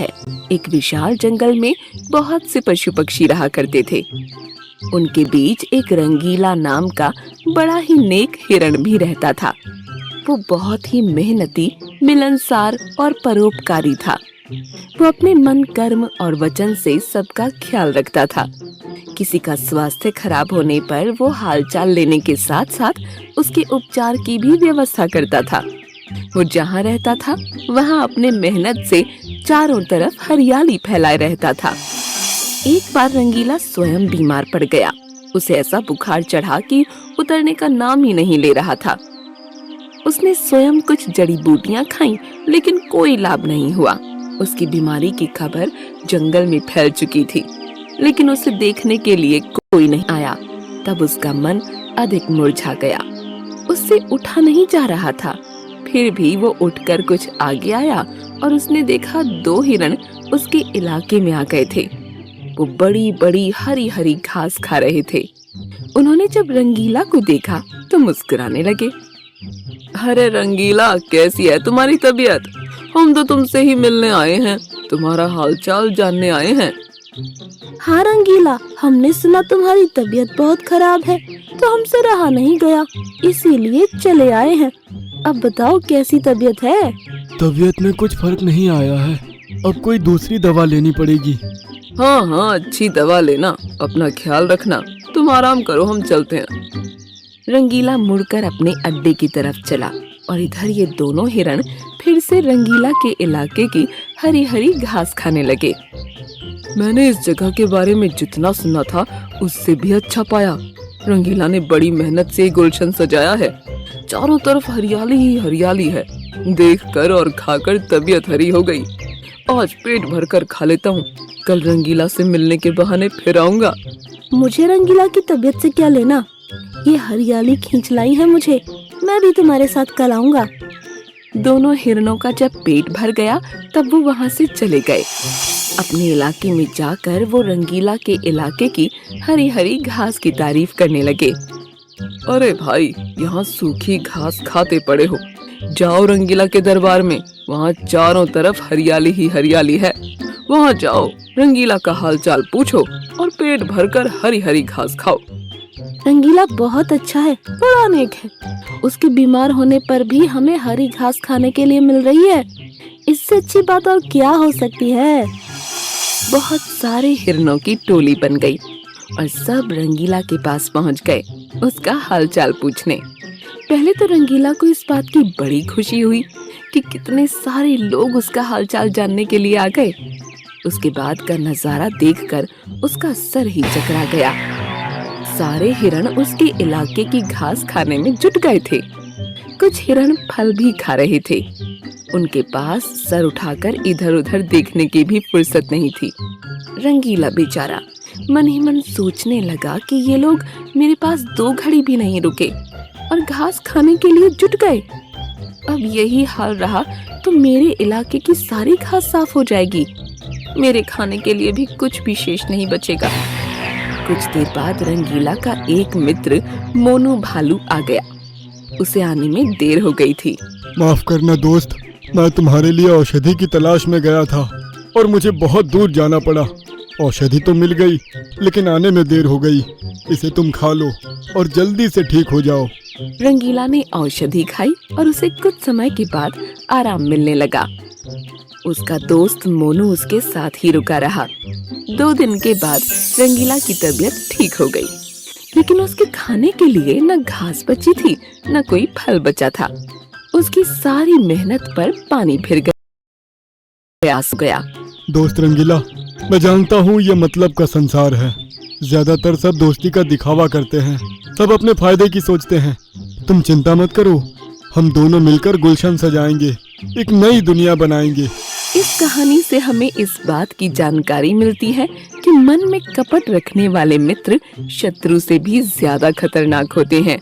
है। एक विशाल जंगल में बहुत से पशु पक्षी रहा करते थे। उनके बीच एक रंगीला नाम का बड़ा ही नेक हिरण भी रहता था। वो बहुत ही मेहनती, मिलनसार और परोपकारी था। वो अपने मन, कर्म और वचन से सबका ख्याल रखता था। किसी का स्वास्थ्य खराब होने पर वो हालचाल लेने के साथ साथ उसके उपचार की भी व्यवस्था करता था। वो जहाँ रहता था वहाँ अपने मेहनत से चारों तरफ हरियाली फैलाए रहता था। एक बार रंगीला स्वयं बीमार पड़ गया। उसे ऐसा बुखार चढ़ा कि उतरने का नाम ही नहीं ले रहा था। उसने स्वयं कुछ जड़ी बूटियां खाईं, लेकिन कोई लाभ नहीं हुआ। उसकी बीमारी की खबर जंगल में फैल चुकी थी, लेकिन उसे देखने के लिए कोई नहीं आया। तब उसका मन अधिक मुरझा गया। उससे उठा नहीं जा रहा था। फिर भी वो उठकर कुछ आगे आया और उसने देखा 2 हिरण उसके इलाके में आ गए थे। वो बड़ी बड़ी हरी हरी घास खा रहे थे। उन्होंने जब रंगीला को देखा तो मुस्कुराने लगे। अरे रंगीला, कैसी है तुम्हारी तबीयत? हम तो तुमसे ही मिलने आए हैं, तुम्हारा हालचाल जानने आए हैं। हाँ रंगीला, हमने सुना तुम्हारी तबीयत बहुत खराब है, तो हमसे रहा नहीं गया, इसीलिए चले आए हैं। अब बताओ कैसी तबीयत है? तबीयत में कुछ फर्क नहीं आया है, अब कोई दूसरी दवा लेनी पड़ेगी। हाँ हाँ, अच्छी दवा लेना, अपना ख्याल रखना। तुम आराम करो, हम चलते हैं। रंगीला मुड़कर अपने अड्डे की तरफ चला और इधर ये दोनों हिरण फिर से रंगीला के इलाके की हरी हरी घास खाने लगे। मैंने इस जगह के बारे में जितना सुना था उससे भी अच्छा पाया। रंगीला ने बड़ी मेहनत से गुलशन सजाया है। चारों तरफ हरियाली ही हरियाली है। देखकर और खाकर तबीयत हरी हो गई। आज पेट भरकर खा लेता हूँ, कल रंगीला से मिलने के बहाने फिर आऊंगा। मुझे रंगीला की तबीयत से क्या लेना? ये हरियाली खींच लाई है मुझे। मैं भी तुम्हारे साथ कल आऊंगा। दोनों हिरणों का जब पेट भर गया तब वो वहाँ से चले गए। अपने इलाके में जाकर वो रंगीला के इलाके की हरी हरी घास की तारीफ करने लगे। अरे भाई, यहाँ सूखी घास खाते पड़े हो। जाओ रंगीला के दरबार में, वहाँ चारों तरफ हरियाली ही हरियाली है। वहाँ जाओ, रंगीला का हालचाल पूछो और पेट भरकर हरी हरी घास खाओ। रंगीला बहुत अच्छा है, बड़ा नेक है। उसके बीमार होने पर भी हमें हरी घास खाने के लिए मिल रही है। इससे अच्छी बात और क्या हो सकती है? बहुत सारे हिरणों की टोली बन गई और सब रंगीला के पास पहुंच गए उसका हालचाल पूछने। पहले तो रंगीला को इस बात की बड़ी खुशी हुई कि कितने सारे लोग उसका हालचाल जानने के लिए आ गए। उसके बाद का नजारा देखकर उसका सर ही चकरा गया। सारे हिरण उसके इलाके की घास खाने में जुट गए थे। कुछ हिरण फल भी खा रहे थे। उनके पास सर उठाकर इधर उधर देखने की भी फुर्सत नहीं थी। रंगीला बेचारा मन ही मन सोचने लगा कि ये लोग मेरे पास 2 घड़ी भी नहीं रुके और घास खाने के लिए जुट गए। अब यही हाल रहा तो मेरे इलाके की सारी घास साफ हो जाएगी। मेरे खाने के लिए भी कुछ भी शेष नहीं बचेगा। कुछ देर बाद रंगीला का एक मित्र मोनू भालू आ गया। उसे आने में देर हो गई थी। माफ करना दोस्त, मैं तुम्हारे लिए औषधि की तलाश में गया था और मुझे बहुत दूर जाना पड़ा। औषधि तो मिल गई, लेकिन आने में देर हो गई। इसे तुम खा लो और जल्दी से ठीक हो जाओ। रंगीला ने औषधि खाई और उसे कुछ समय के बाद आराम मिलने लगा। उसका दोस्त मोनू उसके साथ ही रुका रहा। 2 दिन के बाद रंगीला की तबीयत ठीक हो गई, लेकिन उसके खाने के लिए न घास बची थी न कोई फल बचा था। उसकी सारी मेहनत पर पानी फिर गया। दोस्त रंगीला, मैं जानता हूँ ये मतलब का संसार है। ज्यादातर सब दोस्ती का दिखावा करते हैं, सब अपने फायदे की सोचते हैं। तुम चिंता मत करो, हम दोनों मिलकर गुलशन सजाएंगे, एक नई दुनिया बनाएंगे। इस कहानी से हमें इस बात की जानकारी मिलती है कि मन में कपट रखने वाले मित्र शत्रु से भी ज्यादा खतरनाक होते हैं।